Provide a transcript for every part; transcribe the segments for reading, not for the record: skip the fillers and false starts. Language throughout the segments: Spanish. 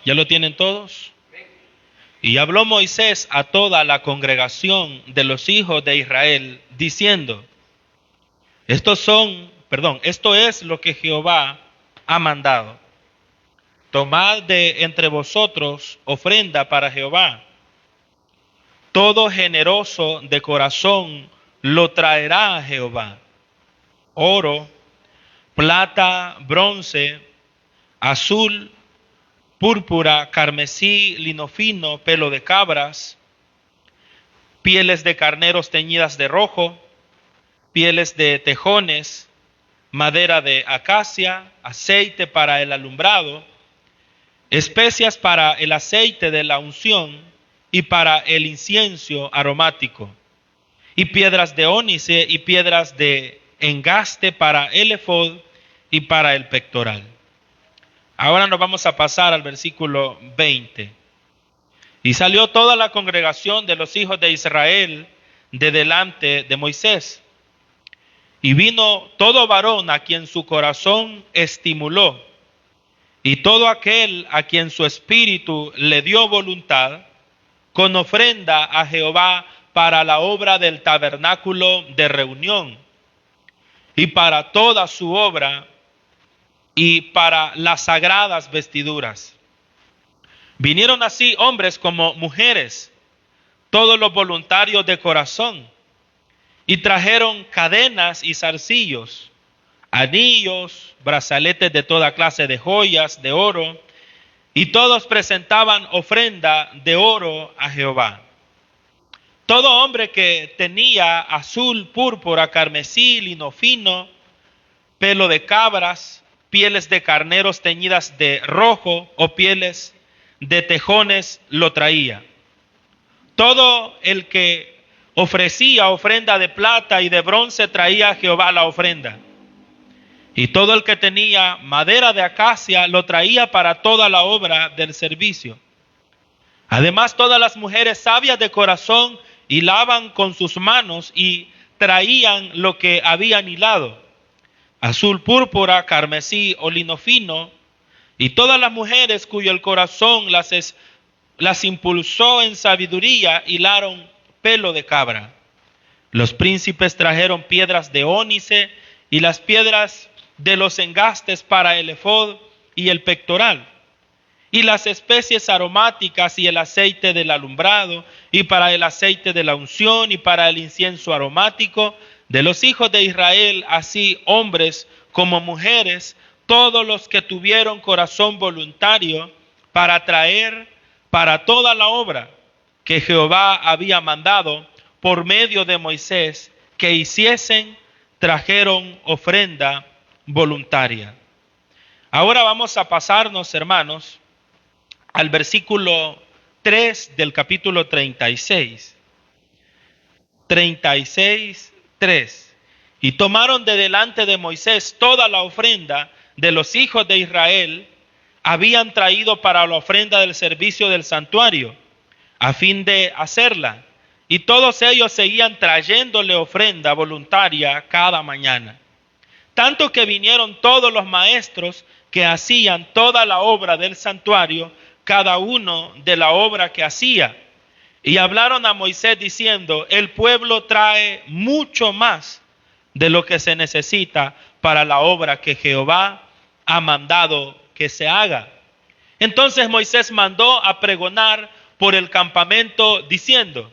¿Ya lo tienen todos? Y habló Moisés a toda la congregación de los hijos de Israel, diciendo, esto es lo que Jehová ha mandado. Tomad de entre vosotros ofrenda para Jehová. Todo generoso de corazón lo traerá a Jehová. Oro, plata, bronce, azul, púrpura, carmesí, lino fino, pelo de cabras, pieles de carneros teñidas de rojo, pieles de tejones, madera de acacia, aceite para el alumbrado, especias para el aceite de la unción y para el incienso aromático, y piedras de ónice y piedras de engaste para el efod y para el pectoral. Ahora nos vamos a pasar al versículo 20. Y salió toda la congregación de los hijos de Israel de delante de Moisés. Y vino todo varón a quien su corazón estimuló, y todo aquel a quien su espíritu le dio voluntad, con ofrenda a Jehová para la obra del tabernáculo de reunión, y para toda su obra, y para las sagradas vestiduras. Vinieron así hombres como mujeres, todos los voluntarios de corazón, y trajeron cadenas y zarcillos, anillos, brazaletes de toda clase de joyas de oro, y todos presentaban ofrenda de oro a Jehová. Todo hombre que tenía azul, púrpura, carmesí, lino fino, pelo de cabras, pieles de carneros teñidas de rojo o pieles de tejones lo traía. Todo el que ofrecía ofrenda de plata y de bronce traía a Jehová la ofrenda. Y todo el que tenía madera de acacia lo traía para toda la obra del servicio. Además, todas las mujeres sabias de corazón hilaban con sus manos y traían lo que habían hilado: azul, púrpura, carmesí o lino fino, y todas las mujeres cuyo el corazón las impulsó en sabiduría hilaron pelo de cabra. Los príncipes trajeron piedras de ónice y las piedras de los engastes para el efod y el pectoral, y las especies aromáticas y el aceite del alumbrado, y para el aceite de la unción y para el incienso aromático, de los hijos de Israel, así hombres como mujeres, todos los que tuvieron corazón voluntario para traer para toda la obra que Jehová había mandado por medio de Moisés que hiciesen, trajeron ofrenda voluntaria. Ahora vamos a pasarnos, hermanos, al versículo 3 del capítulo 36. 36, 3. Y tomaron de delante de Moisés toda la ofrenda de los hijos de Israel, habían traído para la ofrenda del servicio del santuario, a fin de hacerla. Y todos ellos seguían trayéndole ofrenda voluntaria cada mañana. Tanto que vinieron todos los maestros que hacían toda la obra del santuario, cada uno de la obra que hacía. Y hablaron a Moisés diciendo: el pueblo trae mucho más de lo que se necesita para la obra que Jehová ha mandado que se haga. Entonces Moisés mandó a pregonar por el campamento diciendo: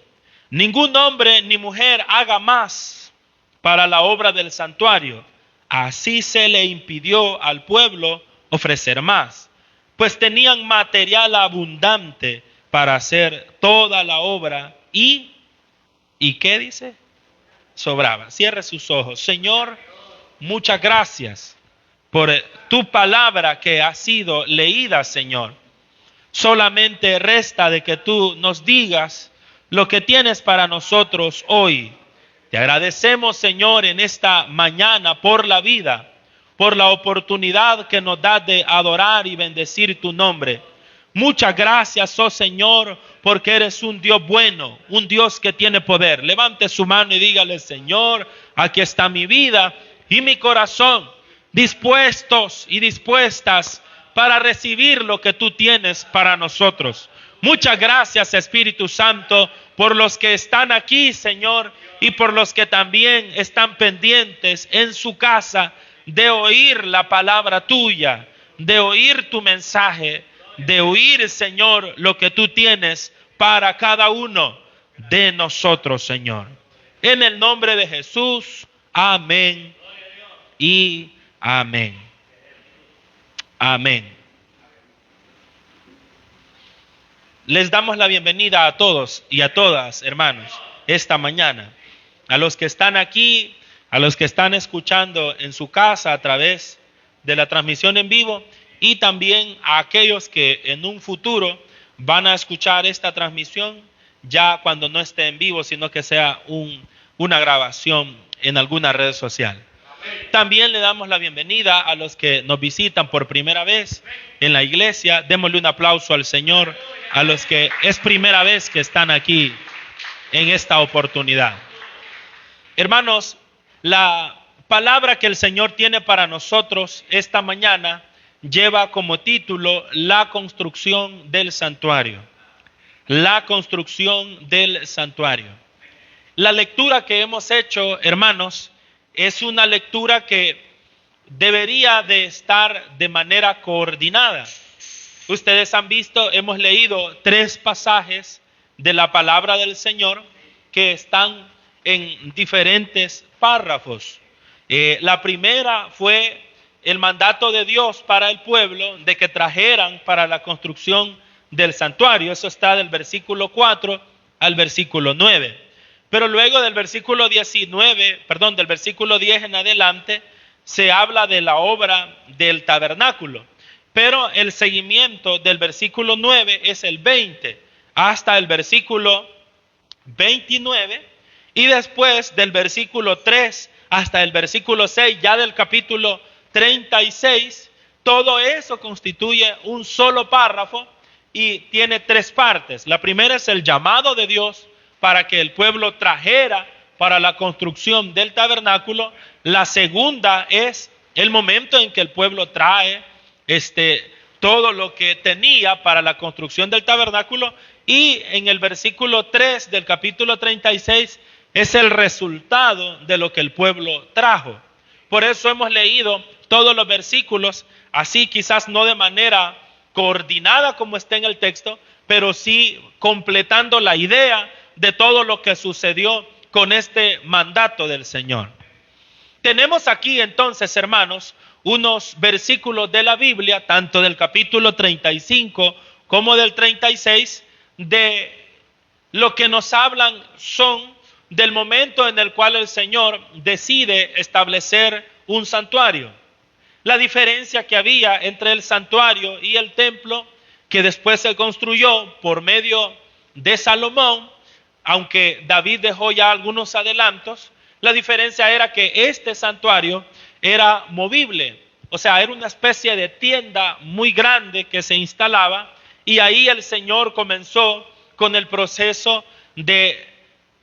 ningún hombre ni mujer haga más para la obra del santuario. Así se le impidió al pueblo ofrecer más, pues tenían material abundante para hacer toda la obra y ¿qué dice? Sobraba. Cierre sus ojos. Señor, muchas gracias por tu palabra que ha sido leída, Señor. Solamente resta de que tú nos digas lo que tienes para nosotros hoy. Te agradecemos, Señor, en esta mañana por la vida, por la oportunidad que nos das de adorar y bendecir tu nombre. Muchas gracias, oh Señor, porque eres un Dios bueno, un Dios que tiene poder. Levante su mano y dígale: Señor, aquí está mi vida y mi corazón, dispuestos y dispuestas para recibir lo que tú tienes para nosotros. Muchas gracias, Espíritu Santo, por los que están aquí, Señor, y por los que también están pendientes en su casa de oír la palabra tuya, de oír tu mensaje, de oír, Señor, lo que tú tienes para cada uno de nosotros, Señor. En el nombre de Jesús, amén y amén. Amén. Les damos la bienvenida a todos y a todas, hermanos, esta mañana. A los que están aquí, a los que están escuchando en su casa a través de la transmisión en vivo, y también a aquellos que en un futuro van a escuchar esta transmisión ya cuando no esté en vivo, sino que sea una grabación en alguna red social. También le damos la bienvenida a los que nos visitan por primera vez en la iglesia. Démosle un aplauso al Señor, a los que es primera vez que están aquí en esta oportunidad. Hermanos, la palabra que el Señor tiene para nosotros esta mañana lleva como título la construcción del santuario. La construcción del santuario. La lectura que hemos hecho, hermanos, es una lectura que debería de estar de manera coordinada. Ustedes han visto, hemos leído 3 pasajes de la palabra del Señor que están en diferentes párrafos. La primera fue el mandato de Dios para el pueblo de que trajeran para la construcción del santuario. Eso está del versículo 4 al versículo 9. Pero luego del versículo 10 en adelante, se habla de la obra del tabernáculo. Pero el seguimiento del versículo 9 es el 20 hasta el versículo 29. Y después del versículo 3 hasta el versículo 6, ya del capítulo 36, todo eso constituye un solo párrafo y tiene 3 partes. La primera es el llamado de Dios para que el pueblo trajera para la construcción del tabernáculo. La segunda es el momento en que el pueblo trae todo lo que tenía para la construcción del tabernáculo. Y en el versículo 3 del capítulo 36 es el resultado de lo que el pueblo trajo. Por eso hemos leído todos los versículos, así quizás no de manera coordinada como está en el texto, pero sí completando la idea de todo lo que sucedió con este mandato del Señor. Tenemos aquí entonces, hermanos, unos versículos de la Biblia, tanto del capítulo 35 como del 36, de lo que nos hablan son del momento en el cual el Señor decide establecer un santuario. La diferencia que había entre el santuario y el templo, que después se construyó por medio de Salomón, aunque David dejó ya algunos adelantos, la diferencia era que este santuario era movible. O sea, era una especie de tienda muy grande que se instalaba, y ahí el Señor comenzó con el proceso de,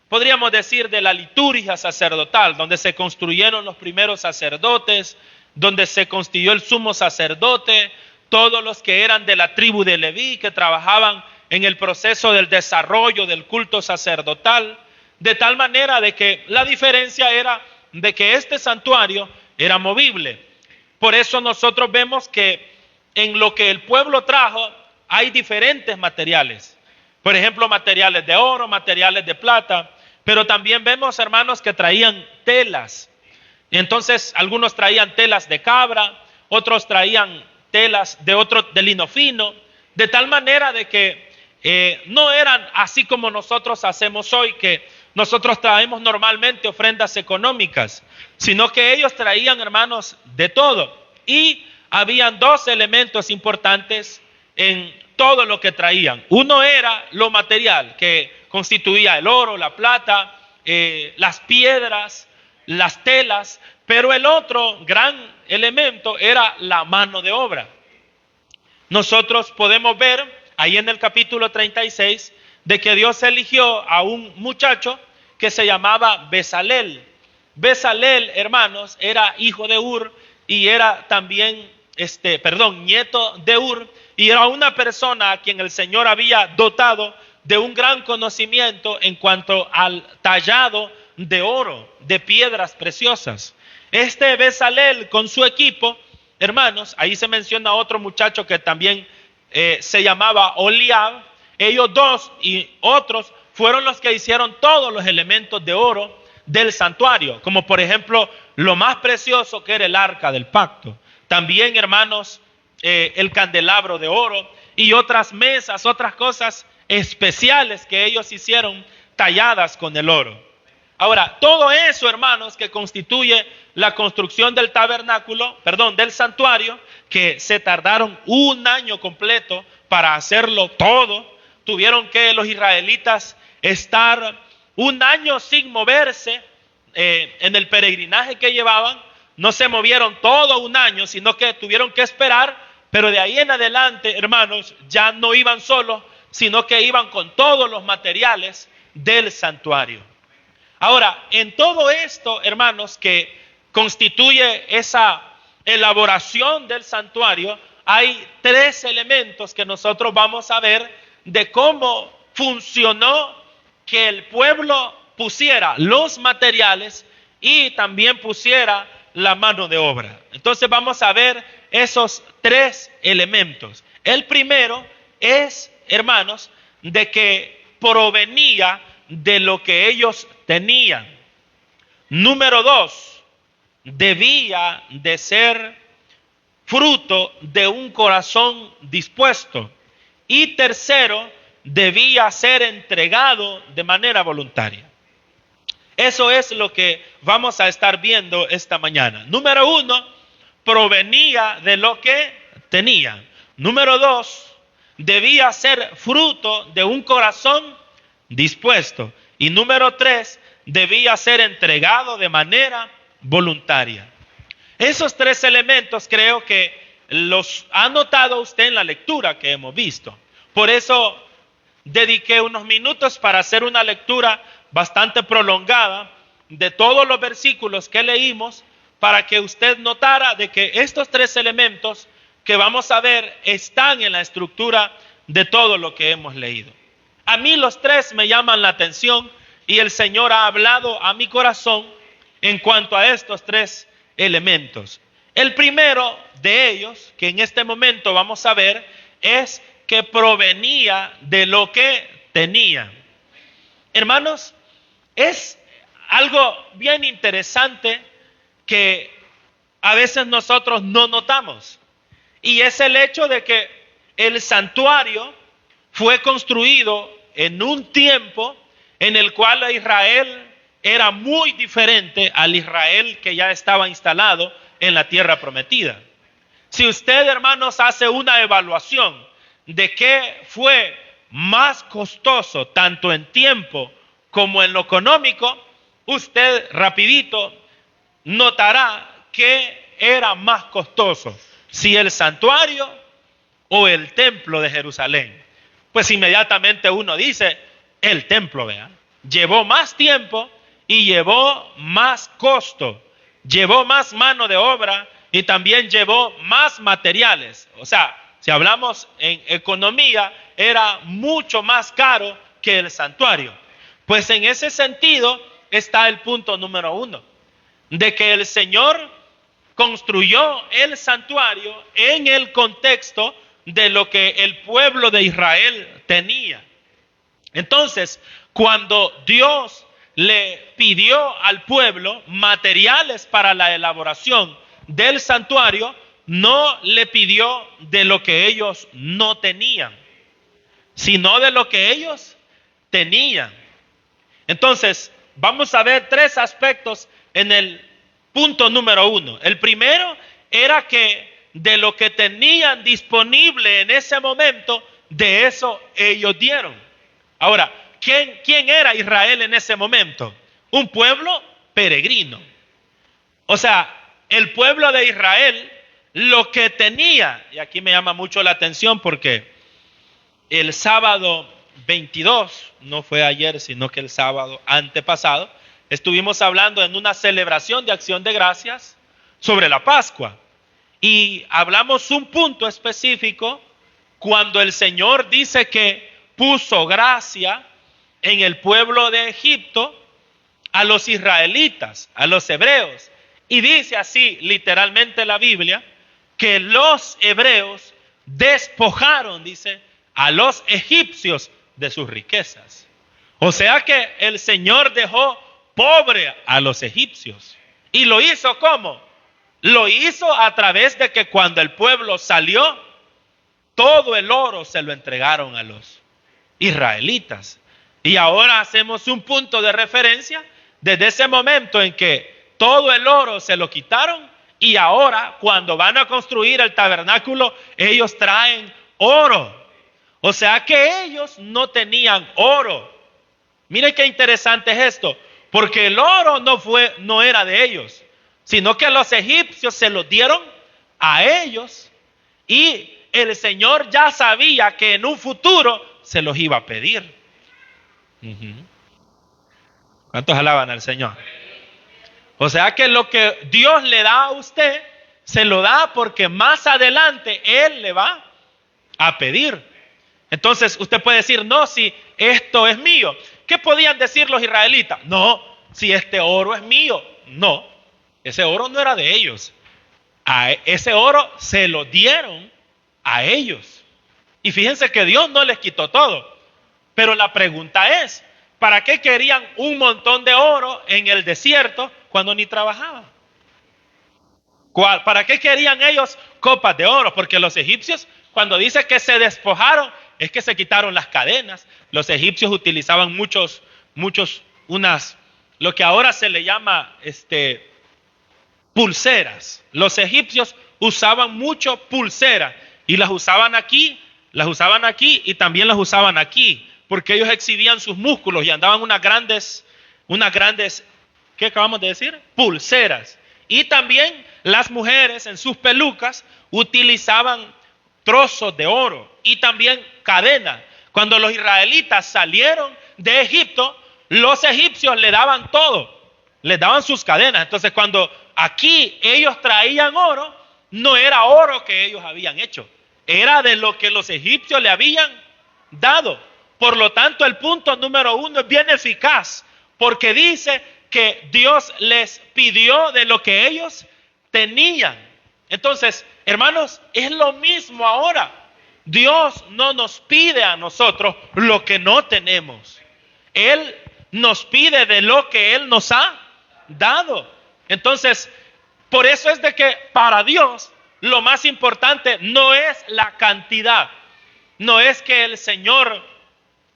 podríamos decir, de la liturgia sacerdotal, donde se construyeron los primeros sacerdotes, donde se constituyó el sumo sacerdote, todos los que eran de la tribu de Leví, que trabajaban en el proceso del desarrollo del culto sacerdotal, de tal manera de que la diferencia era de que este santuario era movible. Por eso nosotros vemos que en lo que el pueblo trajo hay diferentes materiales. Por ejemplo, materiales de oro, materiales de plata, pero también vemos, hermanos, que traían telas. Entonces, algunos traían telas de cabra, otros traían telas de lino fino, de tal manera de que no eran así como nosotros hacemos hoy, que nosotros traemos normalmente ofrendas económicas, sino que ellos traían, hermanos, de todo. Y habían 2 elementos importantes en todo lo que traían. Uno era lo material, que constituía el oro, la plata, las piedras, las telas, pero el otro gran elemento era la mano de obra. Nosotros podemos ver ahí en el capítulo 36 de que Dios eligió a un muchacho que se llamaba Bezalel. Bezalel, hermanos, era hijo de Ur y era también nieto de Ur, y era una persona a quien el Señor había dotado de un gran conocimiento en cuanto al tallado de oro, de piedras preciosas. Bezalel con su equipo, hermanos, ahí se menciona otro muchacho que también se llamaba Oliab. Ellos dos y otros fueron los que hicieron todos los elementos de oro del santuario, como por ejemplo lo más precioso que era el arca del pacto. También, hermanos, el candelabro de oro y otras mesas, otras cosas especiales que ellos hicieron talladas con el oro. Ahora, todo eso, hermanos, que constituye la construcción del del santuario, que se tardaron un año completo para hacerlo todo. Tuvieron que los israelitas estar un año sin moverse en el peregrinaje que llevaban. No se movieron todo un año, sino que tuvieron que esperar, pero de ahí en adelante, hermanos, ya no iban solos, sino que iban con todos los materiales del santuario. Ahora, en todo esto, hermanos, que constituye esa elaboración del santuario, hay tres elementos que nosotros vamos a ver de cómo funcionó que el pueblo pusiera los materiales y también pusiera la mano de obra. Entonces vamos a ver esos tres elementos. El primero es, hermanos, de que provenía de lo que ellos tenían. Número dos, debía de ser fruto de un corazón dispuesto. Y tercero, debía ser entregado de manera voluntaria. Eso es lo que vamos a estar viendo esta mañana. Número uno, provenía de lo que tenía. Número dos, debía ser fruto de un corazón dispuesto. Y número tres, debía ser entregado de manera voluntaria. Esos tres elementos creo que los ha notado usted en la lectura que hemos visto. Por eso dediqué unos minutos para hacer una lectura bastante prolongada de todos los versículos que leímos, para que usted notara de que estos tres elementos que vamos a ver están en la estructura de todo lo que hemos leído. A mí los tres me llaman la atención y el Señor ha hablado a mi corazón en cuanto a estos tres elementos. El primero de ellos, que en este momento vamos a ver, es que provenía de lo que tenía. Hermanos, es algo bien interesante que a veces nosotros no notamos, y es el hecho de que el santuario fue construido en un tiempo en el cual Israel era muy diferente al Israel que ya estaba instalado en la tierra prometida. Si usted, hermanos, hace una evaluación de qué fue más costoso tanto en tiempo como en lo económico, usted rapidito notará que era más costoso, si el santuario o el templo de Jerusalén. Pues inmediatamente uno dice, el templo, vea, llevó más tiempo y llevó más costo, llevó más mano de obra y también llevó más materiales. O sea, si hablamos en economía, era mucho más caro que el santuario. Pues en ese sentido está el punto número uno, de que el Señor construyó el santuario en el contexto de lo que el pueblo de Israel tenía. Entonces, cuando Dios le pidió al pueblo materiales para la elaboración del santuario, no le pidió de lo que ellos no tenían, sino de lo que ellos tenían. Entonces, vamos a ver tres aspectos en el punto número uno. El primero era que de lo que tenían disponible en ese momento, de eso ellos dieron. Ahora, ¿quién era Israel en ese momento? Un pueblo peregrino. O sea, el pueblo de Israel, lo que tenía, y aquí me llama mucho la atención porque el sábado 22, no fue ayer, sino que el sábado antepasado, estuvimos hablando en una celebración de acción de gracias sobre la Pascua. Y hablamos un punto específico cuando el Señor dice que puso gracia en el pueblo de Egipto a los israelitas, a los hebreos. Y dice así literalmente la Biblia, que los hebreos despojaron, dice, a los egipcios de sus riquezas. O sea que el Señor dejó pobre a los egipcios. ¿Y lo hizo cómo? Lo hizo a través de que cuando el pueblo salió, todo el oro se lo entregaron a los israelitas. Y ahora hacemos un punto de referencia desde ese momento en que todo el oro se lo quitaron, y ahora cuando van a construir el tabernáculo, ellos traen oro. O sea que ellos no tenían oro. Mire qué interesante es esto, porque el oro no era de ellos, sino que los egipcios se lo dieron a ellos, y el Señor ya sabía que en un futuro se los iba a pedir. ¿Cuántos alaban al Señor? O sea que lo que Dios le da a usted, se lo da porque más adelante Él le va a pedir. Entonces usted puede decir, no, si esto es mío. ¿Qué podían decir los israelitas? No, si este oro es mío. No, ese oro no era de ellos. Ese oro se lo dieron a ellos. Y fíjense que Dios no les quitó todo. Pero la pregunta es, ¿para qué querían un montón de oro en el desierto cuando ni trabajaban? ¿Para qué querían ellos copas de oro? Porque los egipcios, cuando dice que se despojaron, es que se quitaron las cadenas. Los egipcios utilizaban lo que ahora se le llama pulseras. Los egipcios usaban mucho pulseras y las usaban aquí y también las usaban aquí, porque ellos exhibían sus músculos y andaban unas grandes, ¿qué acabamos de decir? Pulseras. Y también las mujeres en sus pelucas utilizaban trozos de oro y también cadenas. Cuando los israelitas salieron de Egipto, los egipcios le daban todo, les daban sus cadenas. Entonces cuando aquí ellos traían oro, no era oro que ellos habían hecho, era de lo que los egipcios le habían dado. Por lo tanto, el punto número 1 es bien eficaz, porque dice que Dios les pidió de lo que ellos tenían. Entonces, hermanos, es lo mismo ahora. Dios no nos pide a nosotros lo que no tenemos. Él nos pide de lo que Él nos ha dado. Entonces, por eso es de que para Dios lo más importante no es la cantidad. No es que el Señor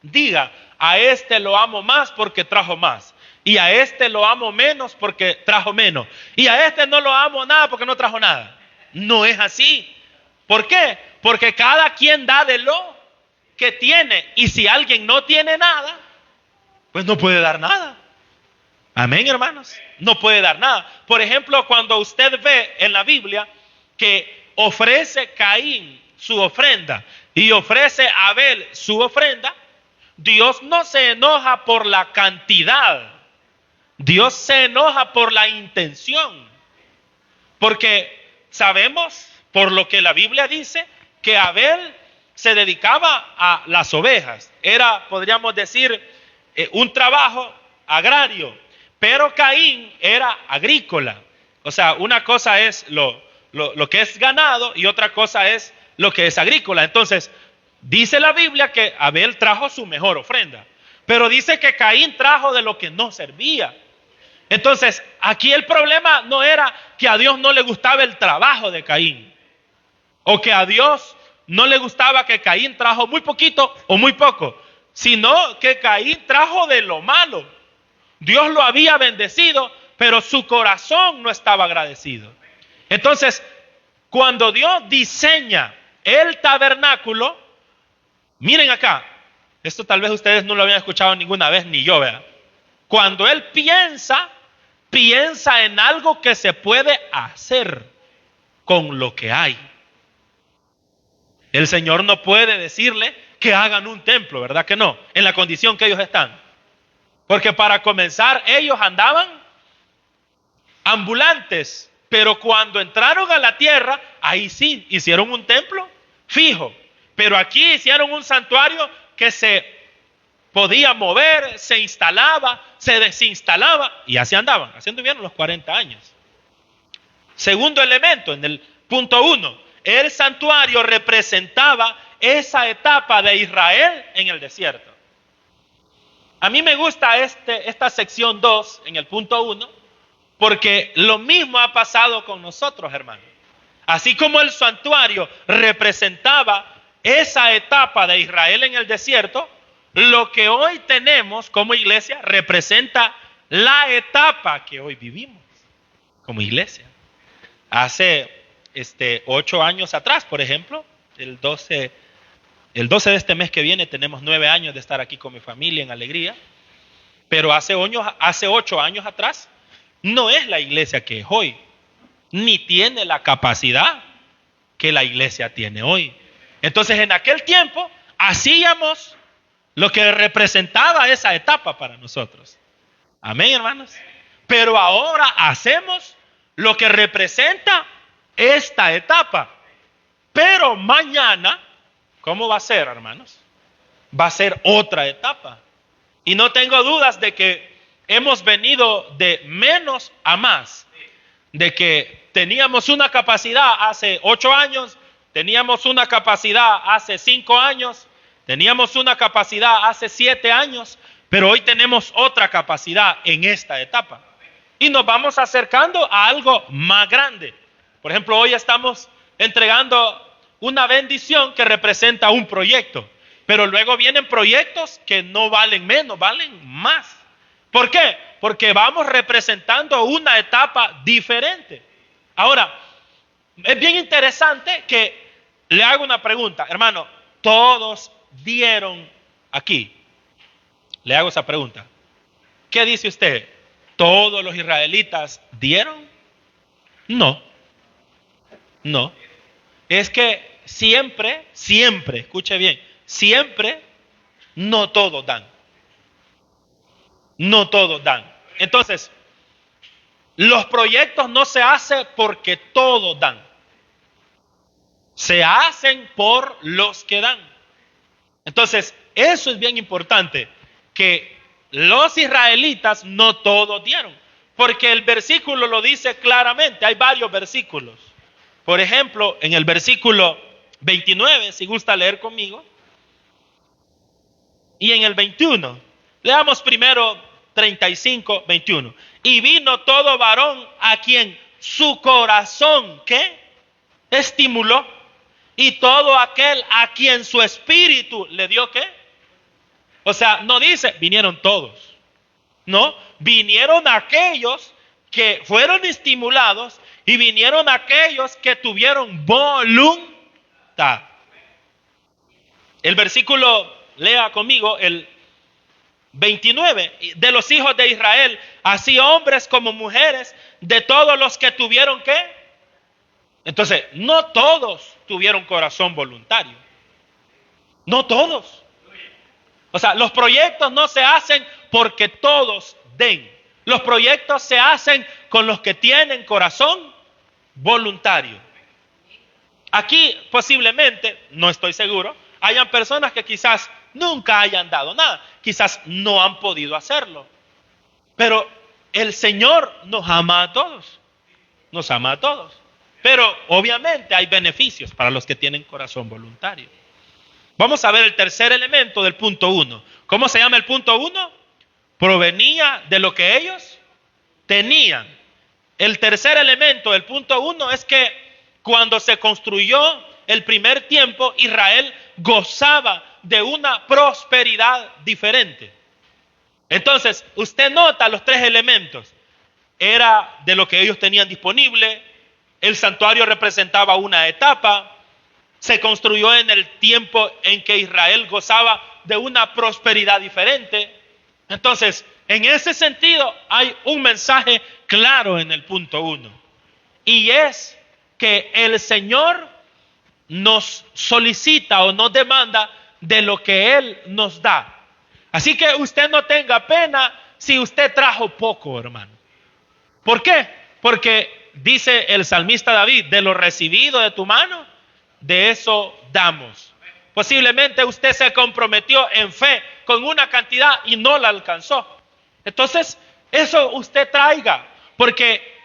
diga, a este lo amo más porque trajo más, y a este lo amo menos porque trajo menos, y a este no lo amo nada porque no trajo nada. No es así. ¿Por qué? Porque cada quien da de lo que tiene, y si alguien no tiene nada, pues no puede dar nada. Amén, hermanos. No puede dar nada. Por ejemplo, cuando usted ve en la Biblia que ofrece Caín su ofrenda y ofrece Abel su ofrenda, Dios no se enoja por la cantidad, Dios se enoja por la intención. Porque sabemos, por lo que la Biblia dice, que Abel se dedicaba a las ovejas. Era, podríamos decir, un trabajo agrario, pero Caín era agrícola. O sea, una cosa es lo que es ganado y otra cosa es lo que es agrícola. Entonces, dice la Biblia que Abel trajo su mejor ofrenda, pero dice que Caín trajo de lo que no servía. Entonces, aquí el problema no era que a Dios no le gustaba el trabajo de Caín, o que a Dios no le gustaba que Caín trajo muy poquito o muy poco, sino que Caín trajo de lo malo. Dios lo había bendecido, pero su corazón no estaba agradecido. Entonces, cuando Dios diseña el tabernáculo, miren acá, esto tal vez ustedes no lo habían escuchado ninguna vez, ni yo, ¿verdad? Cuando Él piensa en algo que se puede hacer con lo que hay. El Señor no puede decirle que hagan un templo, ¿verdad que no? En la condición que ellos están. Porque para comenzar, ellos andaban ambulantes, Pero cuando entraron a la tierra, ahí sí, hicieron un templo fijo. Pero aquí hicieron un santuario que se podía mover, se instalaba, se desinstalaba, y así andaban, así anduvieron los 40 años. Segundo elemento, en el punto 1, el santuario representaba esa etapa de Israel en el desierto. A mí me gusta esta sección 2 en el punto 1, porque lo mismo ha pasado con nosotros, hermanos. Así como el santuario representaba esa etapa de Israel en el desierto, lo que hoy tenemos como iglesia representa la etapa que hoy vivimos como iglesia. Hace 8 años atrás, por ejemplo, el 12 de este mes que viene tenemos 9 años de estar aquí con mi familia en alegría. Pero hace 8 años atrás no es la iglesia que es hoy, ni tiene la capacidad que la iglesia tiene hoy. Entonces, en aquel tiempo hacíamos lo que representaba esa etapa para nosotros. Amén, hermanos. Pero ahora hacemos lo que representa esta etapa. Pero mañana, ¿cómo va a ser, hermanos? Va a ser otra etapa. Y no tengo dudas de que hemos venido de menos a más. De que teníamos una capacidad hace 8 años, teníamos una capacidad hace 5 años, teníamos una capacidad hace 7 años, pero hoy tenemos otra capacidad en esta etapa. Y nos vamos acercando a algo más grande. Por ejemplo, hoy estamos entregando una bendición que representa un proyecto. Pero luego vienen proyectos que no valen menos, valen más. ¿Por qué? Porque vamos representando una etapa diferente. Ahora, es bien interesante que le hago una pregunta. Hermano, todos dieron aquí. Le hago esa pregunta. ¿Qué dice usted? ¿Todos los israelitas dieron? No. No. Es que siempre, escuche bien, siempre no todos dan. No todos dan. Entonces, los proyectos no se hacen porque todos dan. Se hacen por los que dan. Entonces, eso es bien importante, que los israelitas no todos dieron. Porque el versículo lo dice claramente, hay varios versículos. Por ejemplo, en el versículo 29, si gusta leer conmigo, y en el 21, leamos primero 35, 21. Y vino todo varón a quien su corazón, ¿qué? Estimuló. Y todo aquel a quien su espíritu le dio, ¿qué? O sea, no dice, vinieron todos. No, vinieron aquellos que fueron estimulados y vinieron aquellos que tuvieron voluntad. El versículo, lea conmigo, el 29, de los hijos de Israel, así hombres como mujeres, de todos los que tuvieron ¿qué? Entonces, no todos tuvieron corazón voluntario. No todos. O sea, los proyectos no se hacen porque todos den. Los proyectos se hacen con los que tienen corazón voluntario. Aquí posiblemente, no estoy seguro, hayan personas que quizás nunca hayan dado nada, quizás no han podido hacerlo. Pero el Señor nos ama a todos, nos ama a todos. Pero obviamente hay beneficios para los que tienen corazón voluntario. Vamos a ver el tercer elemento del punto 1. ¿Cómo se llama el punto 1? Provenía de lo que ellos tenían. El tercer elemento del punto 1 es que cuando se construyó el primer tiempo, Israel gozaba de una prosperidad diferente. Entonces, usted nota los 3 elementos. Era de lo que ellos tenían disponible. El santuario representaba una etapa. Se construyó en el tiempo en que Israel gozaba de una prosperidad diferente. Entonces, en ese sentido, hay un mensaje claro en el punto 1. Y es que el Señor nos solicita o nos demanda de lo que Él nos da. Así que usted no tenga pena si usted trajo poco, hermano. ¿Por qué? Porque dice el salmista David, de lo recibido de tu mano, de eso damos. Posiblemente usted se comprometió en fe con una cantidad y no la alcanzó. Entonces, eso usted traiga, porque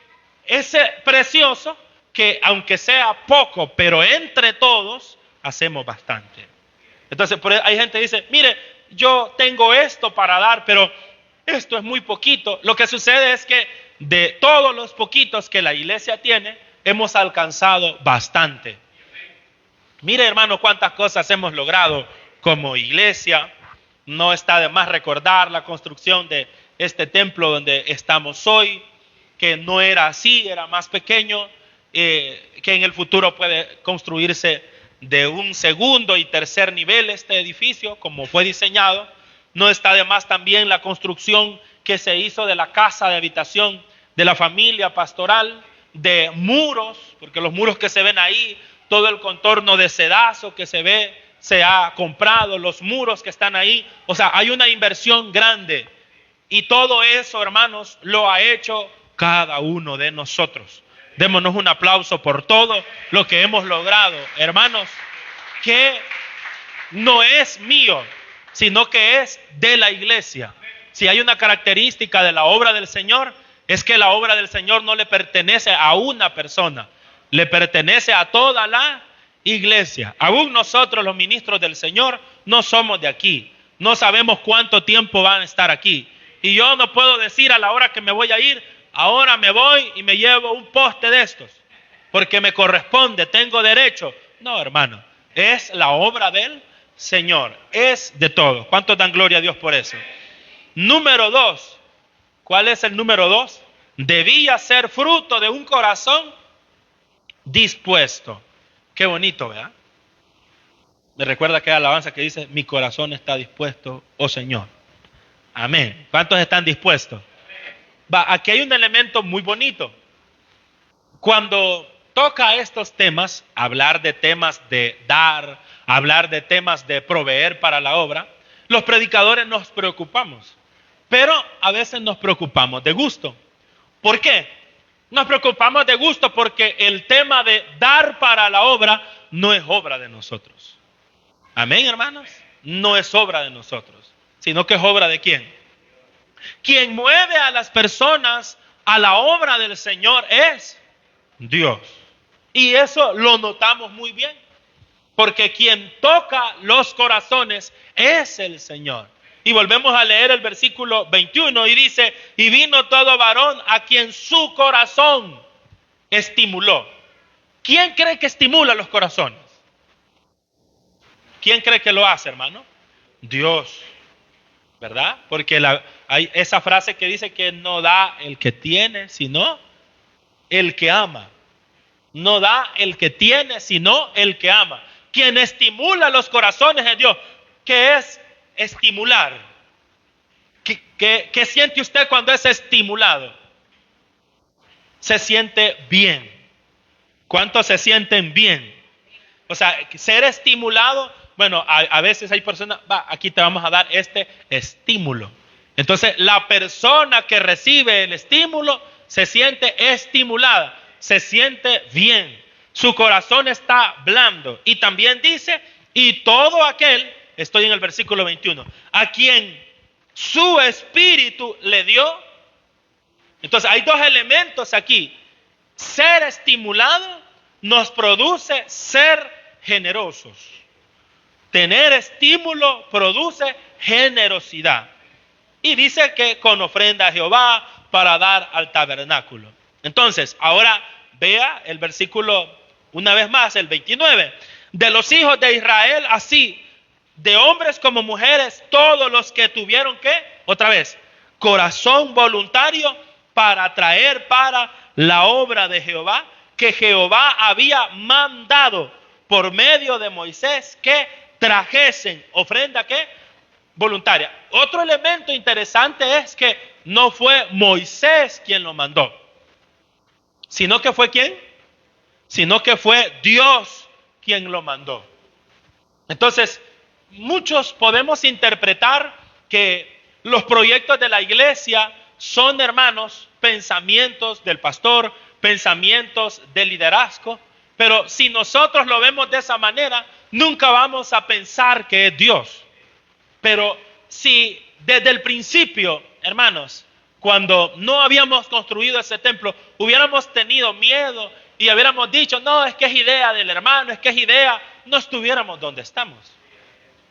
es precioso que aunque sea poco, pero entre todos hacemos bastante. Entonces, hay gente que dice, mire, yo tengo esto para dar, pero esto es muy poquito. Lo que sucede es que de todos los poquitos que la iglesia tiene, hemos alcanzado bastante. Mire, hermano, cuántas cosas hemos logrado como iglesia. No está de más recordar la construcción de este templo donde estamos hoy, que no era así, era más pequeño, que en el futuro puede construirse de un segundo y tercer nivel este edificio, como fue diseñado. No está de más también la construcción que se hizo de la casa de habitación de la familia pastoral, de muros, porque los muros que se ven ahí, todo el contorno de sedazo que se ve, se ha comprado, los muros que están ahí. O sea, hay una inversión grande. Y todo eso, hermanos, lo ha hecho cada uno de nosotros. Démonos un aplauso por todo lo que hemos logrado, hermanos, que no es mío, sino que es de la iglesia. Si hay una característica de la obra del Señor, es que la obra del Señor no le pertenece a una persona, le pertenece a toda la iglesia. Aún nosotros, los ministros del Señor, no somos de aquí. No sabemos cuánto tiempo van a estar aquí. Y yo no puedo decir a la hora que me voy a ir, ahora me voy y me llevo un poste de estos, porque me corresponde, tengo derecho. No, hermano, es la obra del Señor, es de todos. ¿Cuántos dan gloria a Dios por eso? Número 2. ¿Cuál es el número 2? Debía ser fruto de un corazón dispuesto. Qué bonito, ¿verdad? Me recuerda aquella alabanza que dice, mi corazón está dispuesto, oh Señor. Amén. ¿Cuántos están dispuestos? Aquí hay un elemento muy bonito. Cuando toca estos temas, hablar de temas de dar, hablar de temas de proveer para la obra, los predicadores nos preocupamos. Pero a veces nos preocupamos de gusto. ¿Por qué? Nos preocupamos de gusto porque el tema de dar para la obra no es obra de nosotros. Amén, hermanos. No es obra de nosotros, sino que es obra de ¿quién? Quien mueve a las personas a la obra del Señor es Dios. Y eso lo notamos muy bien, porque quien toca los corazones es el Señor. Y volvemos a leer el versículo 21 y dice, y vino todo varón a quien su corazón estimuló. ¿Quién cree que estimula los corazones? ¿Quién cree que lo hace, hermano? Dios, ¿verdad? Porque hay esa frase que dice que no da el que tiene, sino el que ama. No da el que tiene, sino el que ama. Quien estimula los corazones es Dios. ¿Qué es estimular? ¿Qué siente usted cuando es estimulado? Se siente bien. ¿Cuántos se sienten bien? O sea, ser estimulado, bueno, a veces hay personas, aquí te vamos a dar este estímulo. Entonces, la persona que recibe el estímulo se siente estimulada, se siente bien. Su corazón está blando. Y también dice, y todo aquel, estoy en el versículo 21, a quien su espíritu le dio. Entonces hay dos elementos aquí. Ser estimulado nos produce ser generosos. Tener estímulo produce generosidad. Y dice que con ofrenda a Jehová para dar al tabernáculo. Entonces, ahora vea el versículo una vez más, el 29. De los hijos de Israel, así, de hombres como mujeres, todos los que tuvieron, ¿qué? Otra vez, corazón voluntario para traer para la obra de Jehová, que Jehová había mandado por medio de Moisés que trajesen ofrenda, ¿qué? Voluntaria. Otro elemento interesante es que no fue Moisés quien lo mandó, sino que fue ¿quién? Sino que fue Dios quien lo mandó. Entonces, muchos podemos interpretar que los proyectos de la iglesia son, hermanos, pensamientos del pastor, pensamientos de liderazgo. Pero si nosotros lo vemos de esa manera, nunca vamos a pensar que es Dios. Pero si desde el principio, hermanos, cuando no habíamos construido ese templo, hubiéramos tenido miedo y hubiéramos dicho, no, es que es idea del hermano, es que es idea, no estuviéramos donde estamos.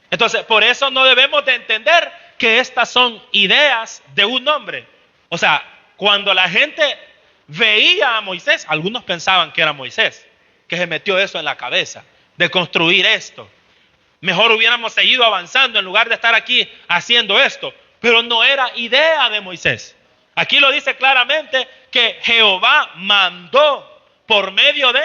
Entonces, por eso no debemos de entender que estas son ideas de un hombre. O sea, cuando la gente veía a Moisés, algunos pensaban que era Moisés, que se metió eso en la cabeza, de construir esto. Mejor hubiéramos seguido avanzando en lugar de estar aquí haciendo esto. Pero no era idea de Moisés. Aquí lo dice claramente que Jehová mandó por medio de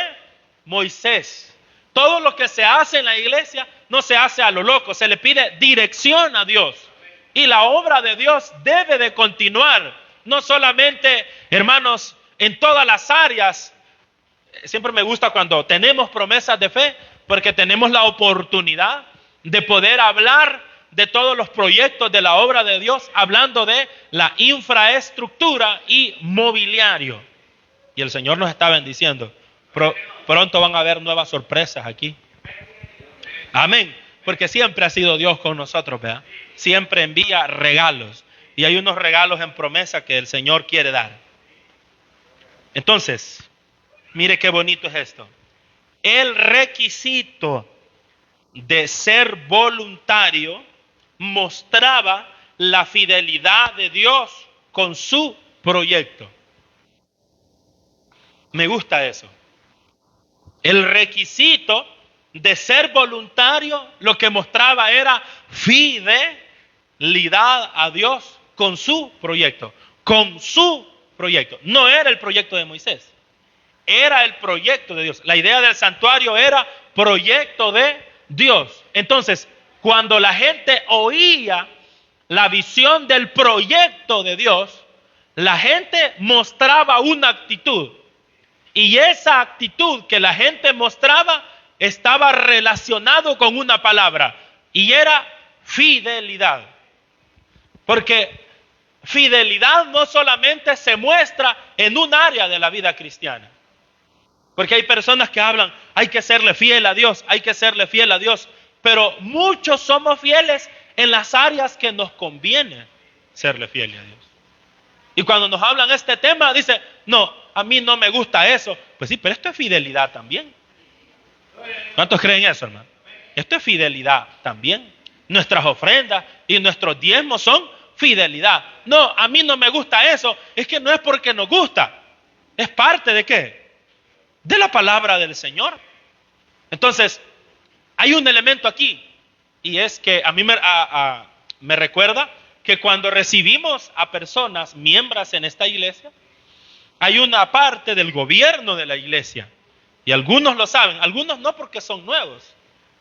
Moisés. Todo lo que se hace en la iglesia no se hace a lo loco, se le pide dirección a Dios. Y la obra de Dios debe de continuar, no solamente, hermanos, en todas las áreas. Siempre me gusta cuando tenemos promesas de fe, porque tenemos la oportunidad de poder hablar de todos los proyectos de la obra de Dios, hablando de la infraestructura y mobiliario. Y el Señor nos está bendiciendo. Pronto van a haber nuevas sorpresas aquí. Amén. Porque siempre ha sido Dios con nosotros, ¿verdad? Siempre envía regalos. Y hay unos regalos en promesa que el Señor quiere dar. Entonces, mire qué bonito es esto. El requisito de ser voluntario mostraba la fidelidad de Dios con su proyecto. Me gusta eso. El requisito de ser voluntario lo que mostraba era fidelidad a Dios con su proyecto. Con su proyecto. No era el proyecto de Moisés. Era el proyecto de Dios. La idea del santuario era proyecto de Dios. Entonces, cuando la gente oía la visión del proyecto de Dios, la gente mostraba una actitud. Y esa actitud que la gente mostraba estaba relacionado con una palabra. Y era fidelidad. Porque fidelidad no solamente se muestra en un área de la vida cristiana. Porque hay personas que hablan, hay que serle fiel a Dios, hay que serle fiel a Dios. Pero muchos somos fieles en las áreas que nos conviene serle fiel a Dios. Y cuando nos hablan este tema, dice, no, a mí no me gusta eso. Pues sí, pero esto es fidelidad también. ¿Cuántos creen eso, hermano? Esto es fidelidad también. Nuestras ofrendas y nuestros diezmos son fidelidad. No, a mí no me gusta eso. Es que no es porque nos gusta. Es parte de ¿qué? De la palabra del Señor. Entonces, hay un elemento aquí. Y es que a mí me recuerda que cuando recibimos a personas, miembros en esta iglesia, hay una parte del gobierno de la iglesia. Y algunos lo saben, algunos no porque son nuevos.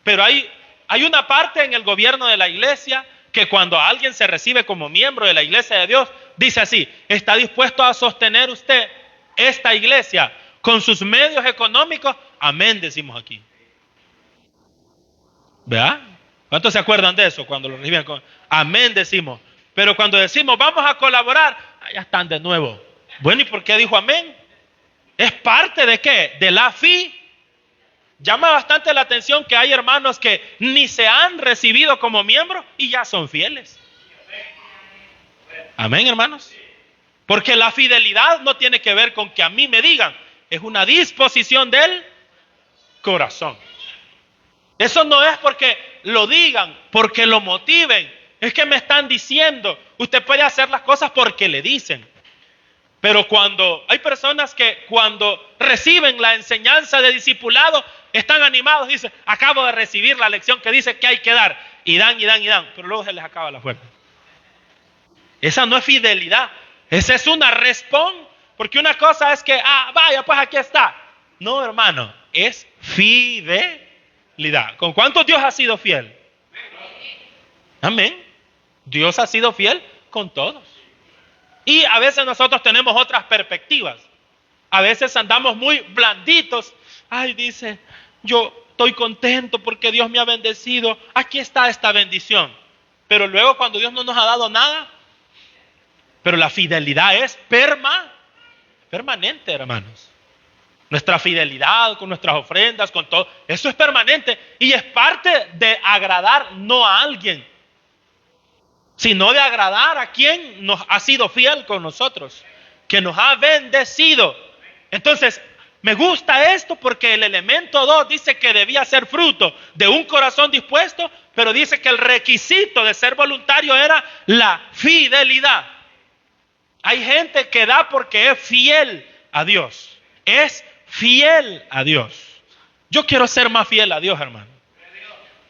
Pero hay una parte en el gobierno de la iglesia que cuando alguien se recibe como miembro de la iglesia de Dios, dice así, ¿está dispuesto a sostener usted esta iglesia con sus medios económicos? Amén, decimos aquí. ¿Verdad? ¿Cuántos se acuerdan de eso cuando lo reciben con amén decimos? Pero cuando decimos vamos a colaborar, ya están de nuevo. Bueno, ¿y por qué dijo amén? ¿Es parte de qué? De la fe. Llama bastante la atención que hay hermanos que ni se han recibido como miembros y ya son fieles. Amén, hermanos. Porque la fidelidad no tiene que ver con que a mí me digan, es una disposición del corazón. Eso no es porque lo digan, porque lo motiven. Es que me están diciendo, usted puede hacer las cosas porque le dicen. Pero cuando hay personas que cuando reciben la enseñanza de discipulado, están animados, dicen, acabo de recibir la lección que dice que hay que dar. Y dan, y dan, y dan. Pero luego se les acaba la fuerza. Esa no es fidelidad. Esa es una respuesta. Porque una cosa es que, vaya, pues aquí está. No, hermano, es fidelidad. ¿Con cuántos Dios ha sido fiel? Amén. Dios ha sido fiel con todos. Y a veces nosotros tenemos otras perspectivas. A veces andamos muy blanditos. Ay, dice, yo estoy contento porque Dios me ha bendecido. Aquí está esta bendición. Pero luego cuando Dios no nos ha dado nada. Pero la fidelidad es permanente, hermanos. Nuestra fidelidad con nuestras ofrendas, con todo, eso es permanente y es parte de agradar no a alguien, sino de agradar a quien nos ha sido fiel con nosotros, que nos ha bendecido. Entonces, me gusta esto porque el elemento 2 dice que debía ser fruto de un corazón dispuesto, pero dice que el requisito de ser voluntario era la fidelidad. Hay gente que da porque es fiel a Dios. Es fiel a Dios. Yo quiero ser más fiel a Dios, hermano.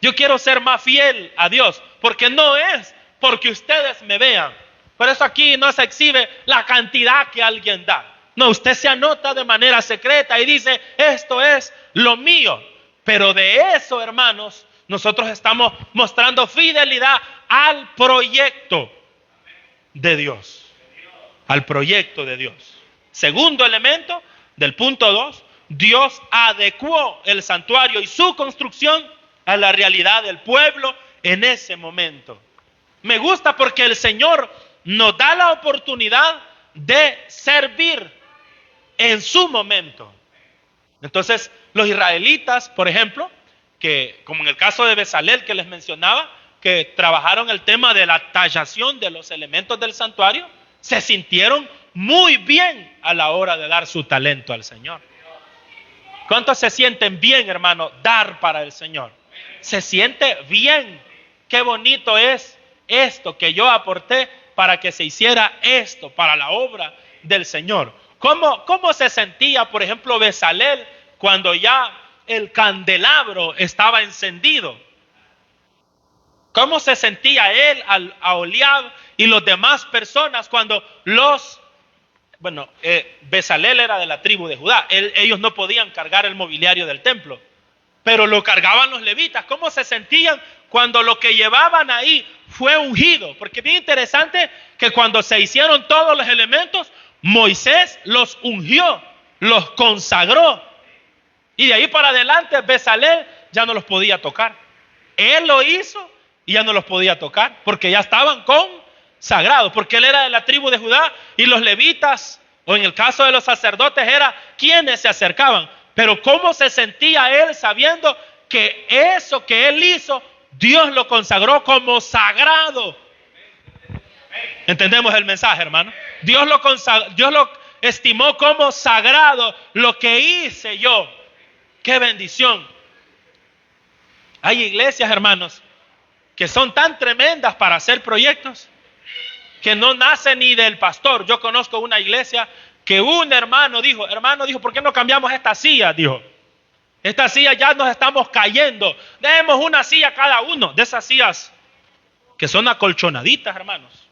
Yo quiero ser más fiel a Dios, porque no es porque ustedes me vean. Por eso aquí no se exhibe la cantidad que alguien da. No, usted se anota de manera secreta y dice, esto es lo mío. Pero de eso, hermanos, nosotros estamos mostrando fidelidad al proyecto de Dios. Al proyecto de Dios. Segundo elemento del punto 2, Dios adecuó el santuario y su construcción a la realidad del pueblo en ese momento. Me gusta porque el Señor nos da la oportunidad de servir en su momento. Entonces, los israelitas, por ejemplo, que como en el caso de Bezalel que les mencionaba, que trabajaron el tema de la tallación de los elementos del santuario, se sintieron muy bien a la hora de dar su talento al Señor. ¿Cuántos se sienten bien, hermano, dar para el Señor? Se siente bien. Qué bonito es esto que yo aporté para que se hiciera esto, para la obra del Señor. ¿Cómo se sentía, por ejemplo, Bezalel cuando ya el candelabro estaba encendido? ¿Cómo se sentía él, Aholiab y las demás personas cuando Bezalel era de la tribu de Judá? Ellos no podían cargar el mobiliario del templo, pero lo cargaban los levitas. ¿Cómo se sentían cuando lo que llevaban ahí fue ungido? Porque es bien interesante que cuando se hicieron todos los elementos, Moisés los ungió, los consagró. Y de ahí para adelante Bezalel ya no los podía tocar. Él lo hizo y ya no los podía tocar porque ya estaban consagrados, porque él era de la tribu de Judá y los levitas, o en el caso de los sacerdotes, era quienes se acercaban. Pero ¿cómo se sentía él sabiendo que eso que él hizo, Dios lo consagró como sagrado? ¿Entendemos el mensaje, hermano? Dios lo estimó como sagrado lo que hice yo. ¡Qué bendición! Hay iglesias, hermanos, que son tan tremendas para hacer proyectos que no nacen ni del pastor. Yo conozco una iglesia que un hermano dijo, ¿por qué no cambiamos esta silla? Dijo, esta silla ya nos estamos cayendo. Demos una silla cada uno, de esas sillas que son acolchonaditas, hermanos.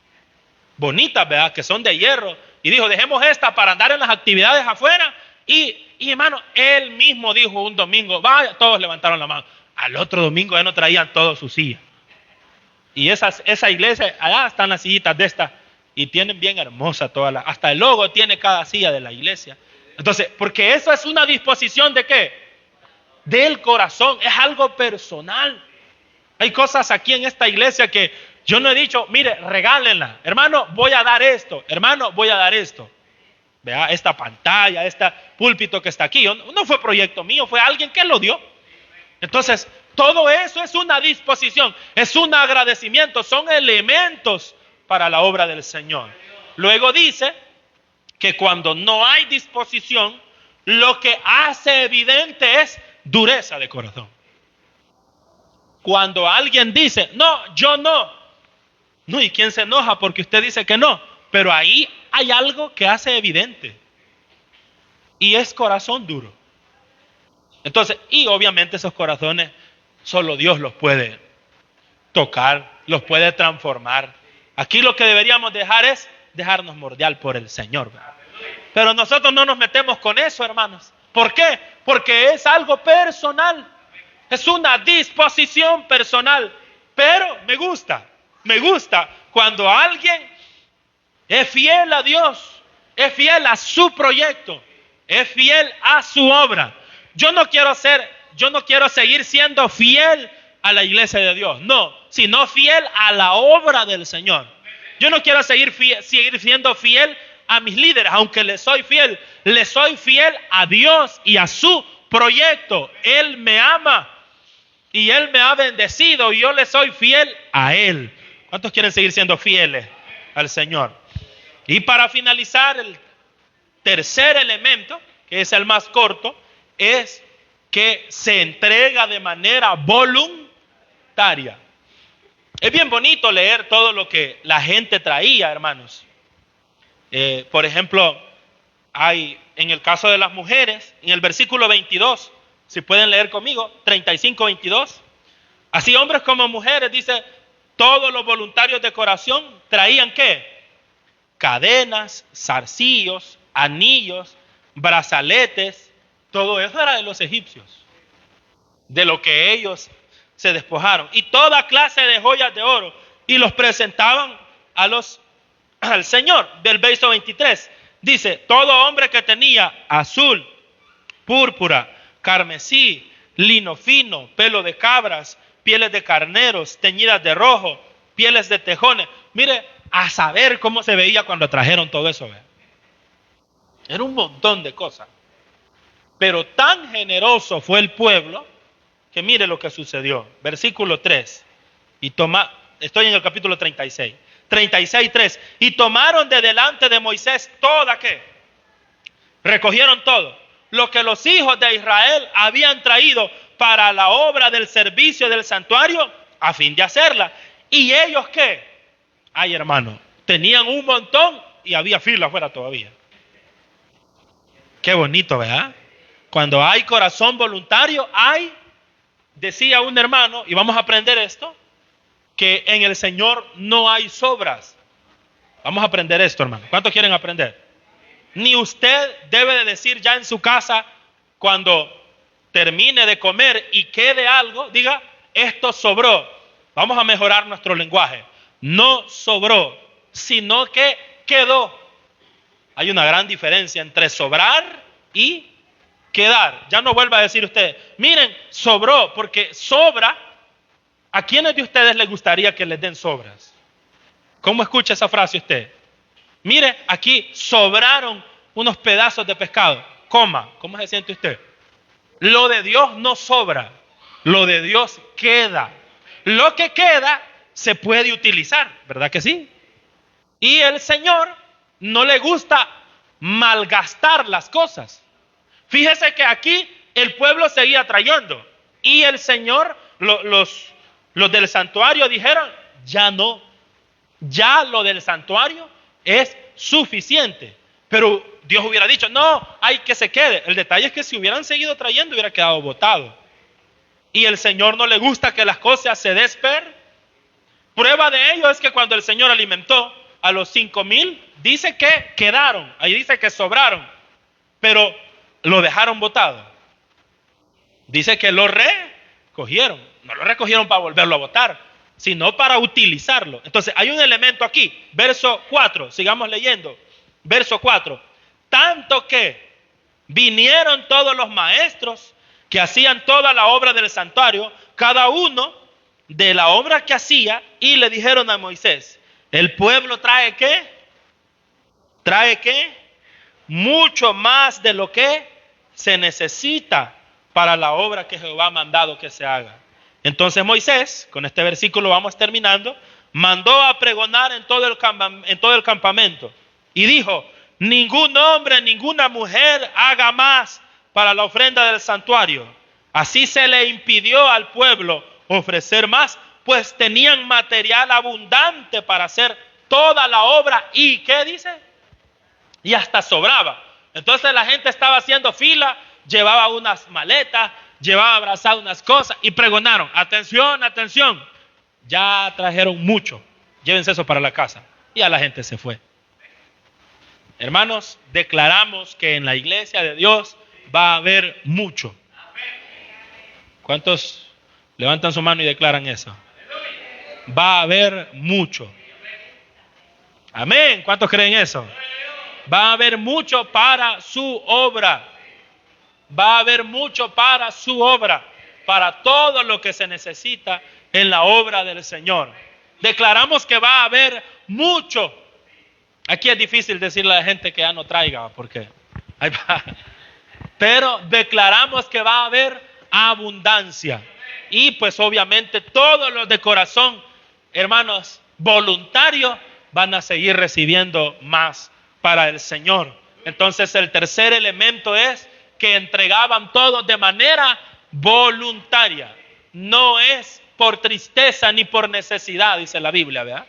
Bonitas, ¿verdad? Que son de hierro. Y dijo, dejemos esta para andar en las actividades afuera. Y hermano, él mismo dijo un domingo, vaya, todos levantaron la mano. Al otro domingo ya no traían todos sus sillas. Y esa iglesia, allá están las sillitas de estas. Y tienen bien hermosa hasta el logo tiene cada silla de la iglesia. Entonces, porque eso es una disposición de ¿qué? Del corazón, es algo personal. Hay cosas aquí en esta iglesia que yo no he dicho, mire, regálenla. Hermano, voy a dar esto. Hermano, voy a dar esto. Vea, esta pantalla, este púlpito que está aquí. No fue proyecto mío, fue alguien que lo dio. Entonces, todo eso es una disposición, es un agradecimiento, son elementos para la obra del Señor. Luego dice que cuando no hay disposición, lo que hace evidente es dureza de corazón. Cuando alguien dice, no, yo no. No, ¿y quién se enoja porque usted dice que no? Pero ahí hay algo que hace evidente. Y es corazón duro. Entonces, y obviamente esos corazones, solo Dios los puede tocar, los puede transformar. Aquí lo que deberíamos dejar es dejarnos mordiar por el Señor, ¿verdad? Pero nosotros no nos metemos con eso, hermanos. ¿Por qué? Porque es algo personal. Es una disposición personal. Pero me gusta cuando alguien es fiel a Dios, es fiel a su proyecto, es fiel a su obra. Yo no quiero seguir siendo fiel a la iglesia de Dios, no, sino fiel a la obra del Señor. Yo no quiero seguir siendo fiel a mis líderes, aunque les soy fiel a Dios y a su proyecto. Él me ama y Él me ha bendecido y yo le soy fiel a Él. ¿Cuántos quieren seguir siendo fieles al Señor? Y para finalizar, el tercer elemento, que es el más corto, es que se entrega de manera voluntaria. Es bien bonito leer todo lo que la gente traía, hermanos. Por ejemplo, hay en el caso de las mujeres, en el versículo 22, si pueden leer conmigo, 35-22. Así hombres como mujeres, dice, todos los voluntarios de corazón traían ¿qué? Cadenas, zarcillos, anillos, brazaletes. Todo eso era de los egipcios, de lo que ellos se despojaron. Y toda clase de joyas de oro. Y los presentaban al Señor. Del verso 23 dice, todo hombre que tenía azul, púrpura, carmesí, lino fino, pelo de cabras, pieles de carneros, teñidas de rojo, pieles de tejones. Mire, a saber cómo se veía cuando trajeron todo eso. Era un montón de cosas. Pero tan generoso fue el pueblo que mire lo que sucedió. Versículo 3. Estoy en el capítulo 36. 36:3. Y tomaron de delante de Moisés toda ¿qué? Recogieron todo lo que los hijos de Israel habían traído para la obra del servicio del santuario a fin de hacerla. Y ellos ¿qué? Ay, hermano, tenían un montón y había fila afuera todavía. Qué bonito, ¿verdad? Cuando hay corazón voluntario, decía un hermano, y vamos a aprender esto, que en el Señor no hay sobras. Vamos a aprender esto, hermano. ¿Cuántos quieren aprender? Ni usted debe de decir ya en su casa, cuando termine de comer y quede algo, diga, esto sobró. Vamos a mejorar nuestro lenguaje. No sobró, sino que quedó. Hay una gran diferencia entre sobrar y quedar. Ya no vuelva a decir usted, miren, sobró, porque sobra. ¿A quiénes de ustedes les gustaría que les den sobras? ¿Cómo escucha esa frase usted? Mire, aquí sobraron unos pedazos de pescado. Coma, ¿cómo se siente usted? Lo de Dios no sobra, lo de Dios queda. Lo que queda se puede utilizar, ¿verdad que sí? Y el Señor no le gusta malgastar las cosas. Fíjese que aquí el pueblo seguía trayendo y el Señor, los del santuario dijeron, ya no, ya lo del santuario es suficiente. Pero Dios hubiera dicho, no, hay que se quede. El detalle es que si hubieran seguido trayendo hubiera quedado botado. Y el Señor no le gusta que las cosas se desper. Prueba de ello es que cuando el Señor alimentó a los 5,000, dice que quedaron, ahí dice que sobraron, pero lo dejaron botado. Dice que lo recogieron, no lo recogieron para volverlo a botar, sino para utilizarlo. Entonces hay un elemento aquí, verso 4, sigamos leyendo, verso 4. Tanto que vinieron todos los maestros que hacían toda la obra del santuario, cada uno de la obra que hacía, y le dijeron a Moisés, el pueblo trae ¿qué? ¿Trae qué? Mucho más de lo que se necesita para la obra que Jehová ha mandado que se haga. Entonces Moisés, con este versículo vamos terminando, mandó a pregonar en todo el campamento y dijo, ningún hombre, ninguna mujer haga más para la ofrenda del santuario. Así se le impidió al pueblo ofrecer más, pues tenían material abundante para hacer toda la obra. ¿Y qué dice? Y hasta sobraba. Entonces la gente estaba haciendo fila, llevaba unas maletas, llevaba abrazadas unas cosas y pregonaron, atención, atención, ya trajeron mucho, llévense eso para la casa. Y a la gente se fue. Hermanos, declaramos que en la iglesia de Dios va a haber mucho. ¿Cuántos levantan su mano y declaran eso? Va a haber mucho. Amén. ¿Cuántos creen eso? Va a haber mucho para su obra. Va a haber mucho para su obra, para todo lo que se necesita en la obra del Señor. Declaramos que va a haber mucho. Aquí es difícil decirle a la gente que ya no traiga, porque ahí va. Pero declaramos que va a haber abundancia. Y pues obviamente todos los de corazón, hermanos, voluntarios, van a seguir recibiendo más para el Señor. Entonces el tercer elemento es que entregaban todo de manera voluntaria. No es por tristeza ni por necesidad, dice la Biblia, ¿verdad?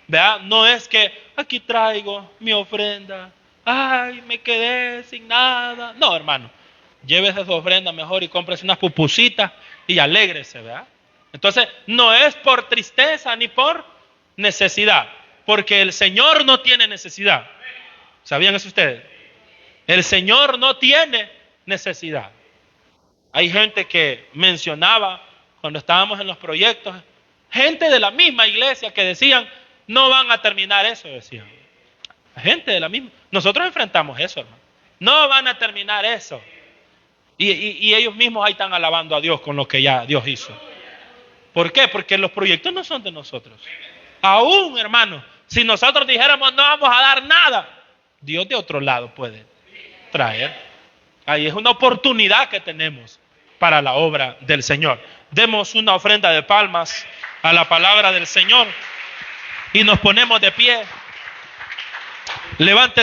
¿Verdad? No es que aquí traigo mi ofrenda, ay, me quedé sin nada. No, hermano, llévese su ofrenda mejor y cómprese unas pupusitas y alégrese, ¿verdad? Entonces, no es por tristeza ni por necesidad, porque el Señor no tiene necesidad. ¿Sabían eso ustedes? El Señor no tiene necesidad. Hay gente que mencionaba cuando estábamos en los proyectos, gente de la misma iglesia que decían, no van a terminar eso, decían. Gente de la misma. Nosotros enfrentamos eso, hermano. No van a terminar eso. Y ellos mismos ahí están alabando a Dios con lo que ya Dios hizo. ¿Por qué? Porque los proyectos no son de nosotros. Aún, hermano, si nosotros dijéramos no vamos a dar nada, Dios de otro lado puede traer. Ahí es una oportunidad que tenemos para la obra del Señor. Demos una ofrenda de palmas a la palabra del Señor y nos ponemos de pie. Levante